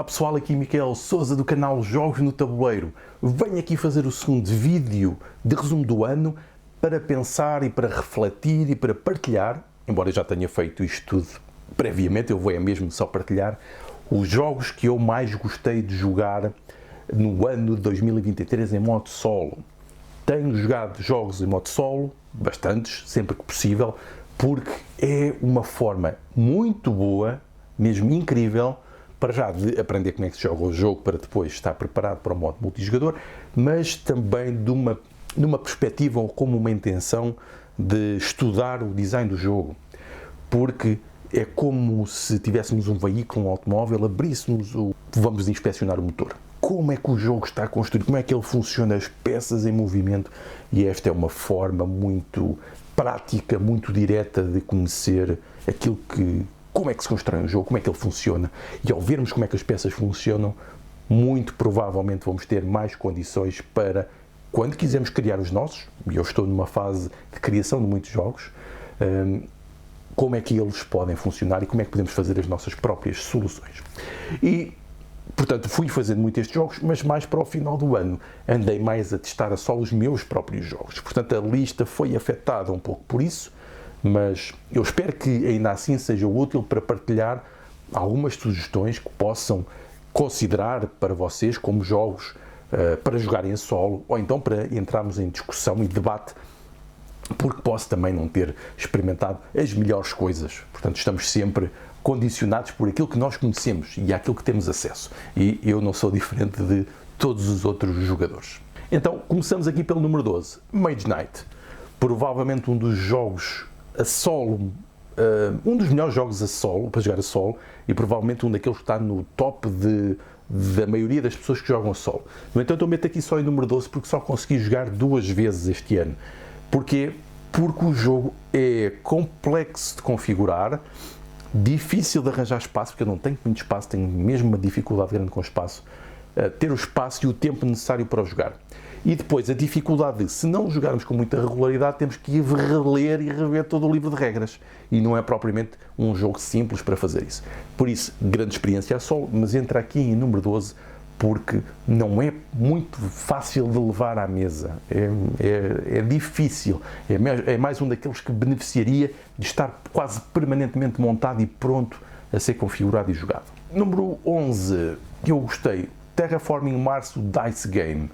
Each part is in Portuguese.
Olá pessoal, aqui Miquel Sousa do canal Jogos no Tabuleiro. Venho aqui fazer o segundo vídeo de resumo do ano para pensar e para refletir e para partilhar, embora eu já tenha feito isto tudo previamente, eu vou mesmo só partilhar os jogos que eu mais gostei de jogar no ano de 2023 em modo solo. Tenho jogado jogos em modo solo, bastantes, sempre que possível, porque é uma forma muito boa, mesmo incrível, para já de aprender como é que se joga o jogo, para depois estar preparado para o modo multijogador, mas também numa perspectiva ou como uma intenção de estudar o design do jogo, porque é como se tivéssemos um veículo, um automóvel, abríssemos vamos inspecionar o motor. Como é que o jogo está construído, como é que ele funciona, as peças em movimento, e esta é uma forma muito prática, muito direta de conhecer como é que se constrói um jogo, como é que ele funciona, e ao vermos como é que as peças funcionam, muito provavelmente vamos ter mais condições para, quando quisermos criar os nossos, e eu estou numa fase de criação de muitos jogos, como é que eles podem funcionar e como é que podemos fazer as nossas próprias soluções. E, portanto, fui fazendo muito estes jogos, mas mais para o final do ano andei mais a testar a só os meus próprios jogos. Portanto, a lista foi afetada um pouco por isso, mas eu espero que ainda assim seja útil para partilhar algumas sugestões que possam considerar para vocês como jogos para jogarem a solo, ou então para entrarmos em discussão e debate, porque posso também não ter experimentado as melhores coisas. Portanto, estamos sempre condicionados por aquilo que nós conhecemos e àquilo que temos acesso. E eu não sou diferente de todos os outros jogadores. Então, começamos aqui pelo número 12, Mage Knight. Provavelmente um dos jogos a solo, um dos melhores jogos a solo, para jogar a solo, e provavelmente um daqueles que está no top da maioria das pessoas que jogam a solo. No entanto, eu meto aqui só em número 12 porque só consegui jogar 2 vezes este ano. Porquê? Porque o jogo é complexo de configurar, difícil de arranjar espaço, porque eu não tenho muito espaço, tenho mesmo uma dificuldade grande com o espaço, ter o espaço e o tempo necessário para o jogar. E depois a dificuldade de, se não jogarmos com muita regularidade, temos que ir reler e rever todo o livro de regras. E não é propriamente um jogo simples para fazer isso. Por isso, grande experiência a solo, mas entra aqui em número 12, porque não é muito fácil de levar à mesa. É difícil. É mais um daqueles que beneficiaria de estar quase permanentemente montado e pronto a ser configurado e jogado. Número 11, que eu gostei, Terraforming Mars, o Dice Game.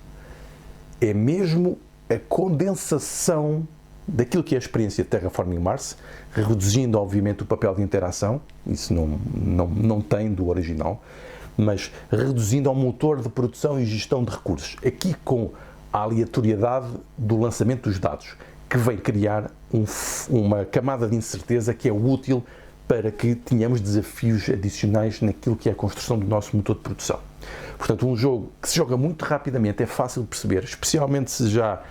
É mesmo a condensação daquilo que é a experiência de Terraforming Mars, reduzindo obviamente o papel de interação, isso não tem do original, mas reduzindo ao motor de produção e gestão de recursos, aqui com a aleatoriedade do lançamento dos dados, que vem criar uma camada de incerteza que é útil para que tenhamos desafios adicionais naquilo que é a construção do nosso motor de produção. Portanto, um jogo que se joga muito rapidamente, é fácil de perceber, especialmente se já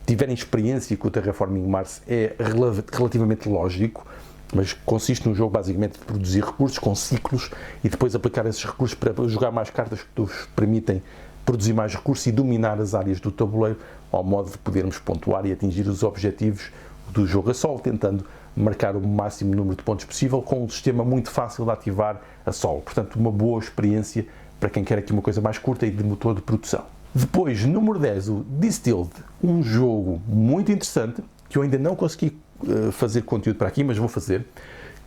tiverem experiência com o Terraforming Mars, é relativamente lógico, mas consiste num jogo basicamente de produzir recursos com ciclos e depois aplicar esses recursos para jogar mais cartas que nos permitem produzir mais recursos e dominar as áreas do tabuleiro, ao modo de podermos pontuar e atingir os objetivos do jogo a solo, tentando marcar o máximo número de pontos possível com um sistema muito fácil de ativar a solo. Portanto, uma boa experiência para quem quer aqui uma coisa mais curta e de motor de produção. Depois, número 10, o Distilled, um jogo muito interessante, que eu ainda não consegui fazer conteúdo para aqui, mas vou fazer,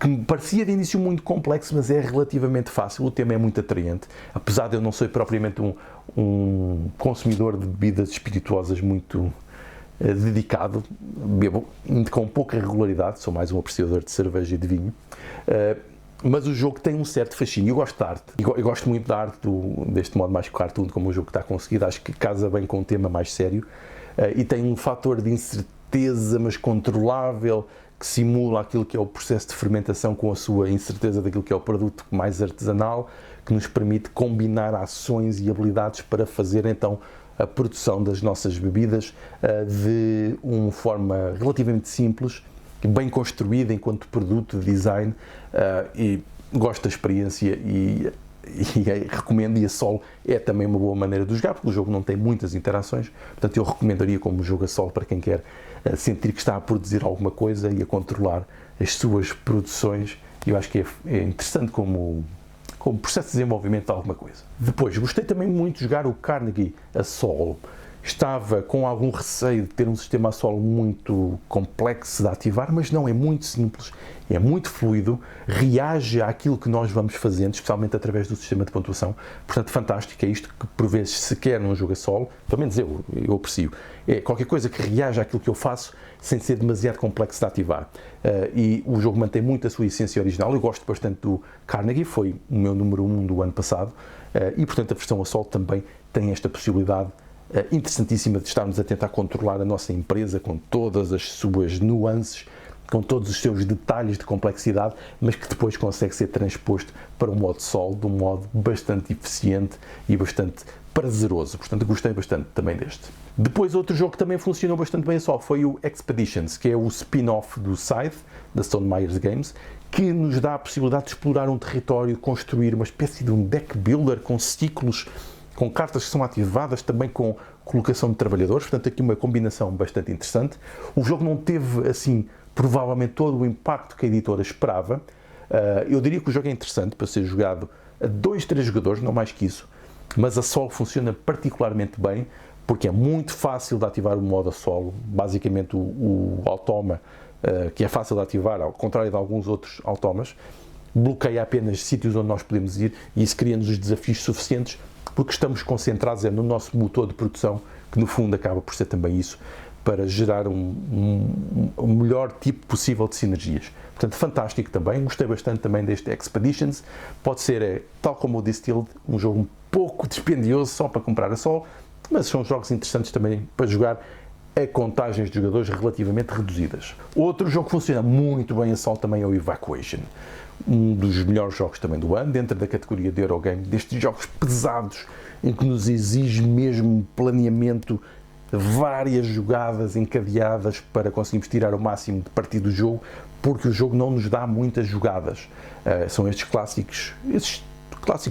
que me parecia de início muito complexo, mas é relativamente fácil, o tema é muito atraente, apesar de eu não ser propriamente um consumidor de bebidas espirituosas muito dedicado, bebo com pouca regularidade, sou mais um apreciador de cerveja e de vinho, mas o jogo tem um certo fascínio. Eu gosto da arte, eu gosto muito da arte deste modo mais cartoon, como o jogo está conseguido, acho que casa bem com um tema mais sério, e tem um fator de incerteza, mas controlável, que simula aquilo que é o processo de fermentação com a sua incerteza daquilo que é o produto mais artesanal, que nos permite combinar ações e habilidades para fazer então a produção das nossas bebidas de uma forma relativamente simples, bem construída enquanto produto de design, e gosto da experiência e recomendo, e a solo é também uma boa maneira de jogar, porque o jogo não tem muitas interações, portanto eu recomendaria como jogo a solo para quem quer sentir que está a produzir alguma coisa e a controlar as suas produções. Eu acho que é interessante como como processo de desenvolvimento de alguma coisa. Depois, gostei também muito de jogar o Carnegie a solo. Estava com algum receio de ter um sistema a solo muito complexo de ativar, mas não, é muito simples, é muito fluido, reage àquilo que nós vamos fazendo, especialmente através do sistema de pontuação. Portanto, fantástico, é isto que por vezes se quer num jogo a solo, pelo menos eu aprecio. É qualquer coisa que reaja àquilo que eu faço sem ser demasiado complexo de ativar. E o jogo mantém muito a sua essência original. Eu gosto bastante do Carnegie, foi o meu número 1 do ano passado, e portanto a versão a solo também tem esta possibilidade interessantíssima de estarmos a tentar controlar a nossa empresa com todas as suas nuances, com todos os seus detalhes de complexidade, mas que depois consegue ser transposto para um modo solo, de um modo bastante eficiente e bastante prazeroso. Portanto, gostei bastante também deste. Depois, outro jogo que também funcionou bastante bem só foi o Expeditions, que é o spin-off do Scythe, da Stone Myers Games, que nos dá a possibilidade de explorar um território, construir uma espécie de um deck builder com ciclos, com cartas que são ativadas, também com colocação de trabalhadores, portanto aqui uma combinação bastante interessante. O jogo não teve, assim, provavelmente todo o impacto que a editora esperava. Eu diria que o jogo é interessante para ser jogado a 2, 3 jogadores, não mais que isso, mas a solo funciona particularmente bem, porque é muito fácil de ativar o modo a solo. Basicamente o automa, que é fácil de ativar, ao contrário de alguns outros automas, bloqueia apenas sítios onde nós podemos ir, e isso cria-nos os desafios suficientes, porque estamos concentrados no nosso motor de produção, que no fundo acaba por ser também isso, para gerar um melhor tipo possível de sinergias. Portanto, fantástico também, gostei bastante também deste Expeditions. Pode ser, tal como o Distilled, um jogo um pouco dispendioso só para comprar a solo, mas são jogos interessantes também para jogar a contagens de jogadores relativamente reduzidas. Outro jogo que funciona muito bem a solo também é o Evacuation. Um dos melhores jogos também do ano, dentro da categoria de Eurogame, destes jogos pesados, em que nos exige mesmo planeamento, várias jogadas encadeadas para conseguirmos tirar o máximo de partido do jogo, porque o jogo não nos dá muitas jogadas. São estes clássicos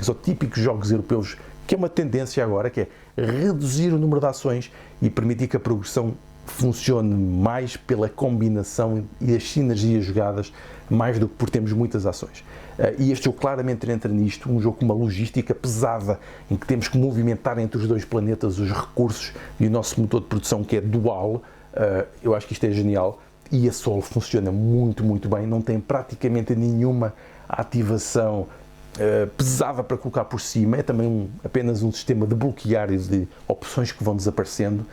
ou típicos jogos europeus, que é uma tendência agora, que é reduzir o número de ações e permitir que a progressão funcione mais pela combinação e as sinergias jogadas, mais do que por termos muitas ações. E este jogo claramente entra nisto, um jogo com uma logística pesada, em que temos que movimentar entre os dois planetas os recursos e o nosso motor de produção, que é dual. Eu acho que isto é genial, e a solo funciona muito, muito bem, não tem praticamente nenhuma ativação pesada para colocar por cima, é também apenas um sistema de bloquear e de opções que vão desaparecendo,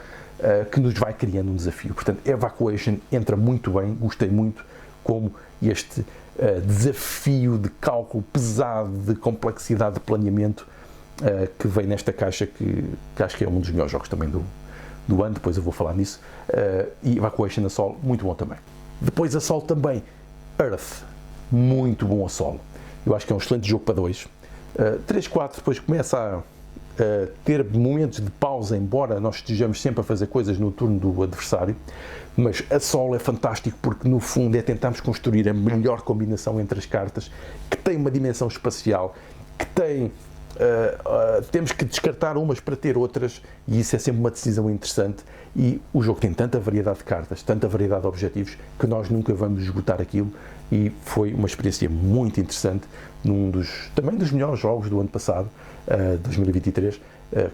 que nos vai criando um desafio. Portanto, Evacuation entra muito bem, gostei muito como este desafio de cálculo pesado, de complexidade de planeamento, que vem nesta caixa, que acho que é um dos melhores jogos também do ano, depois eu vou falar nisso, e Evacuation a solo, muito bom também. Depois a solo também, Earth, muito bom a solo. Eu acho que é um excelente jogo para 2. 3, 4, depois começa a ter momentos de pausa, embora nós estejamos sempre a fazer coisas no turno do adversário, mas a solo é fantástico porque no fundo é tentarmos construir a melhor combinação entre as cartas, que tem uma dimensão espacial, que tem temos que descartar umas para ter outras, e isso é sempre uma decisão interessante, e o jogo tem tanta variedade de cartas, tanta variedade de objetivos, que nós nunca vamos esgotar aquilo, e foi uma experiência muito interessante, também dos melhores jogos do ano passado, 2023,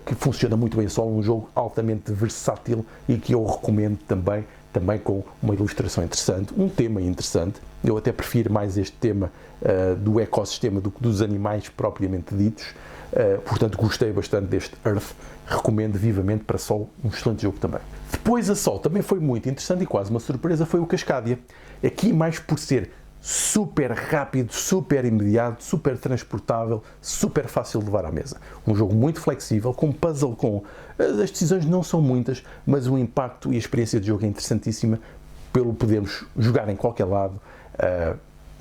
que funciona muito bem solo, um jogo altamente versátil e que eu recomendo também com uma ilustração interessante, um tema interessante. Eu até prefiro mais este tema do ecossistema do que dos animais propriamente ditos, portanto gostei bastante deste Earth, recomendo vivamente para solo, um excelente jogo também. Depois a solo também foi muito interessante e quase uma surpresa foi o Cascadia, aqui mais por ser super rápido, super imediato, super transportável, super fácil de levar à mesa. Um jogo muito flexível, com puzzle, as decisões não são muitas, mas o impacto e a experiência de jogo é interessantíssima, pelo podermos jogar em qualquer lado,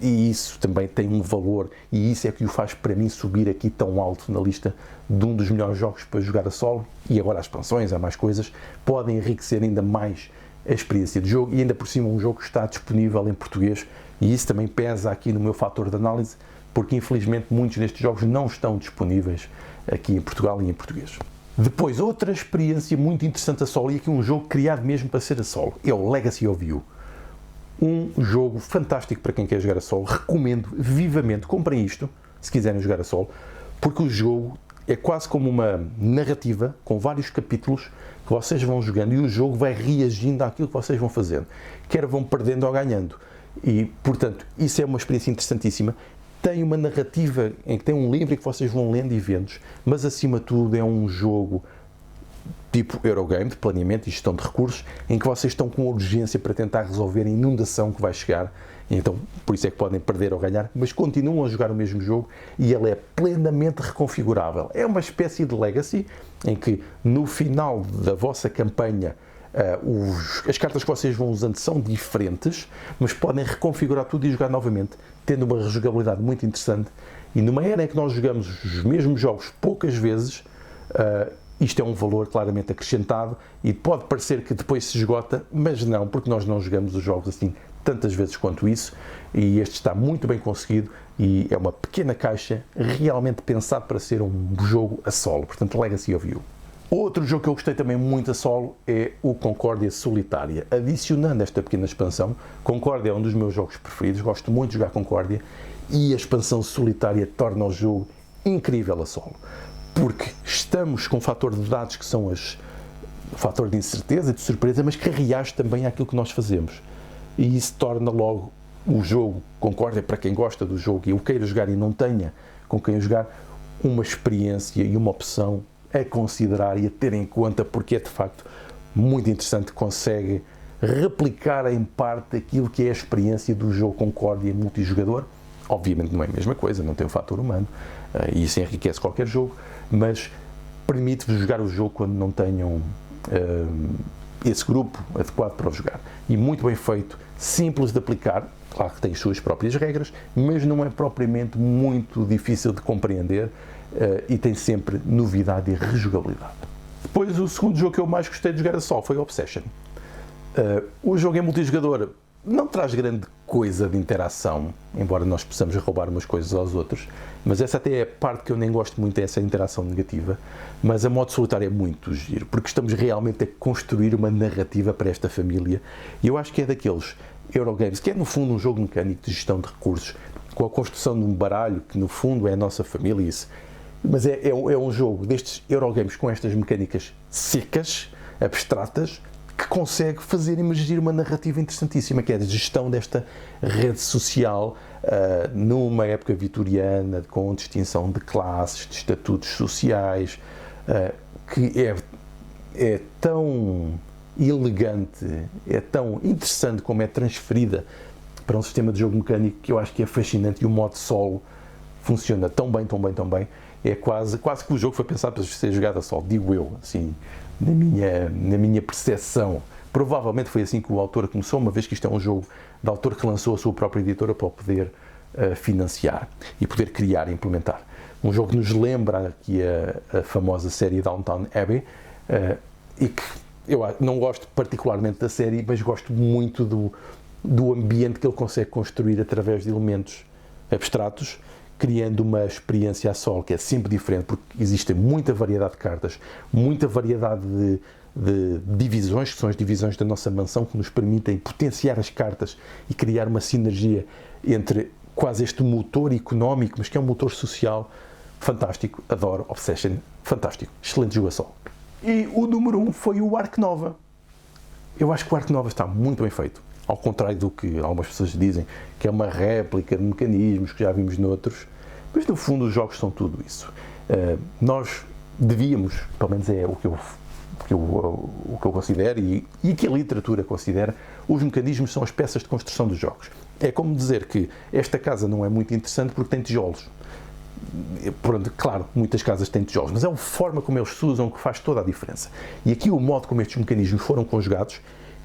e isso também tem um valor, e isso é que o faz para mim subir aqui tão alto na lista de um dos melhores jogos para jogar a solo. E agora as expansões, há mais coisas, podem enriquecer ainda mais a experiência de jogo, e ainda por cima um jogo que está disponível em português, e isso também pesa aqui no meu fator de análise, porque infelizmente muitos destes jogos não estão disponíveis aqui em Portugal e em português. Depois, outra experiência muito interessante a solo, e aqui um jogo criado mesmo para ser a solo, é o Legacy of You. Um jogo fantástico para quem quer jogar a solo, recomendo vivamente, comprem isto, se quiserem jogar a solo, porque o jogo é quase como uma narrativa com vários capítulos que vocês vão jogando e o jogo vai reagindo àquilo que vocês vão fazendo, quer vão perdendo ou ganhando. E, portanto, isso é uma experiência interessantíssima. Tem uma narrativa em que tem um livro em que vocês vão lendo e vendo, mas acima de tudo é um jogo tipo Eurogame, de planeamento e gestão de recursos, em que vocês estão com urgência para tentar resolver a inundação que vai chegar. Então, por isso é que podem perder ou ganhar, mas continuam a jogar o mesmo jogo e ele é plenamente reconfigurável. É uma espécie de legacy, em que no final da vossa campanha as cartas que vocês vão usando são diferentes, mas podem reconfigurar tudo e jogar novamente, tendo uma rejogabilidade muito interessante. E numa era em que nós jogamos os mesmos jogos poucas vezes, isto é um valor claramente acrescentado e pode parecer que depois se esgota, mas não, porque nós não jogamos os jogos assim tantas vezes quanto isso, e este está muito bem conseguido e é uma pequena caixa realmente pensado para ser um jogo a solo, portanto Legacy of You. Outro jogo que eu gostei também muito a solo é o Concórdia Solitária. Adicionando esta pequena expansão, Concórdia é um dos meus jogos preferidos, gosto muito de jogar Concórdia, e a expansão solitária torna o jogo incrível a solo, porque estamos com um fator de dados que são o fator de incerteza e de surpresa, mas que reage também àquilo que nós fazemos. E isso torna logo o jogo Concórdia, para quem gosta do jogo e o queira jogar e não tenha com quem jogar, uma experiência e uma opção a considerar e a ter em conta, porque é de facto muito interessante, consegue replicar em parte aquilo que é a experiência do jogo Concórdia multijogador. Obviamente não é a mesma coisa, não tem o fator humano, e isso enriquece qualquer jogo, mas permite-vos jogar o jogo quando não tenham esse grupo adequado para o jogar. E muito bem feito, simples de aplicar, claro que tem as suas próprias regras, mas não é propriamente muito difícil de compreender e tem sempre novidade e rejogabilidade. Depois, o segundo jogo que eu mais gostei de jogar a solo foi Obsession. O jogo em multijogador não traz grande coisa de interação, embora nós possamos roubar umas coisas aos outros, mas essa até é a parte que eu nem gosto muito, é essa interação negativa, mas a modo solitário é muito giro, porque estamos realmente a construir uma narrativa para esta família, e eu acho que é daqueles Eurogames, que é no fundo um jogo mecânico de gestão de recursos, com a construção de um baralho, que no fundo é a nossa família, isso. Mas é um jogo destes Eurogames com estas mecânicas secas, abstratas, que consegue fazer emergir uma narrativa interessantíssima, que é a gestão desta rede social numa época vitoriana, com distinção de classes, de estatutos sociais, que é tão elegante, é tão interessante como é transferida para um sistema de jogo mecânico, que eu acho que é fascinante, e o modo solo funciona tão bem, tão bem, tão bem. É quase que o jogo foi pensado para ser jogado a solo, digo eu, assim, na minha percepção. Provavelmente foi assim que o autor começou, uma vez que isto é um jogo de autor que lançou a sua própria editora para o poder financiar e poder criar e implementar. Um jogo que nos lembra aqui a famosa série Downton Abbey, e que eu não gosto particularmente da série, mas gosto muito do ambiente que ele consegue construir através de elementos abstratos, criando uma experiência a solo que é sempre diferente, porque existe muita variedade de cartas, muita variedade de divisões, que são as divisões da nossa mansão, que nos permitem potenciar as cartas e criar uma sinergia entre quase este motor económico, mas que é um motor social fantástico. Adoro Obsession, fantástico, excelente jogo a solo. E o número 1 foi o Ark Nova. Eu acho que o Ark Nova está muito bem feito, ao contrário do que algumas pessoas dizem, que é uma réplica de mecanismos que já vimos noutros, mas no fundo os jogos são tudo isso. Nós devíamos, pelo menos é o que eu considero e que a literatura considera, os mecanismos são as peças de construção dos jogos. É como dizer que esta casa não é muito interessante porque tem tijolos. Pronto, claro, muitas casas têm tijolos, mas é a forma como eles se usam que faz toda a diferença. E aqui o modo como estes mecanismos foram conjugados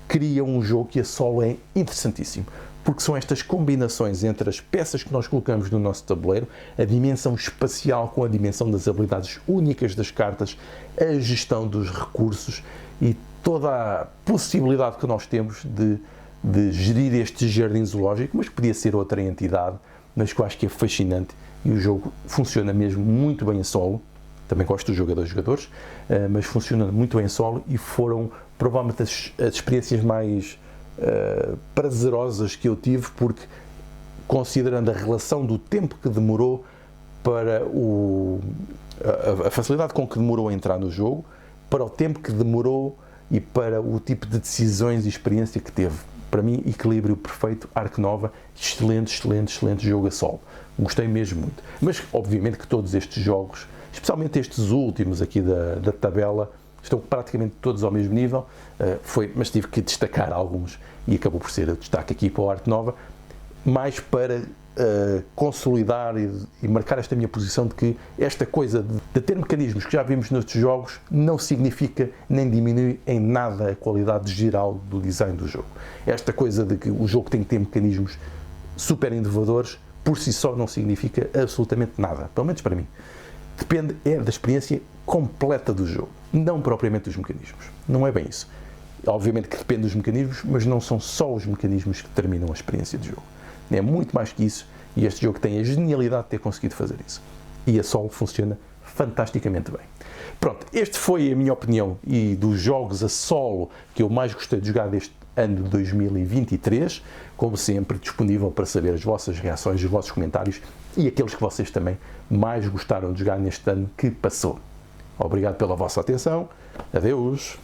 cria um jogo que a solo é interessantíssimo, porque são estas combinações entre as peças que nós colocamos no nosso tabuleiro, a dimensão espacial com a dimensão das habilidades únicas das cartas, a gestão dos recursos e toda a possibilidade que nós temos de gerir este jardim zoológico, mas que podia ser outra entidade, mas que eu acho que é fascinante, e o jogo funciona mesmo muito bem a solo. Também gosto do jogo a 2 jogadores, mas funciona muito bem a solo, e foram provavelmente as experiências mais prazerosas que eu tive, porque considerando a relação do tempo que demorou para a facilidade com que demorou a entrar no jogo, para o tempo que demorou e para o tipo de decisões e experiência que teve. Para mim, equilíbrio perfeito, Ark Nova, excelente jogo a solo. Gostei mesmo muito. Mas, obviamente, que todos estes jogos, especialmente estes últimos aqui da tabela, estão praticamente todos ao mesmo nível, mas tive que destacar alguns e acabou por ser o destaque aqui para o Ark Nova, mais para consolidar e marcar esta minha posição de que esta coisa de ter mecanismos que já vimos nestes jogos não significa nem diminui em nada a qualidade geral do design do jogo. Esta coisa de que o jogo tem que ter mecanismos super inovadores, por si só não significa absolutamente nada, pelo menos para mim. Depende da experiência completa do jogo, não propriamente dos mecanismos. Não é bem isso. Obviamente que depende dos mecanismos, mas não são só os mecanismos que determinam a experiência de jogo. É muito mais que isso, e este jogo tem a genialidade de ter conseguido fazer isso. E a solo funciona fantasticamente bem. Pronto, este foi a minha opinião e dos jogos a solo que eu mais gostei de jogar deste ano de 2023. Como sempre, disponível para saber as vossas reações, os vossos comentários e aqueles que vocês também mais gostaram de jogar neste ano que passou. Obrigado pela vossa atenção. Adeus!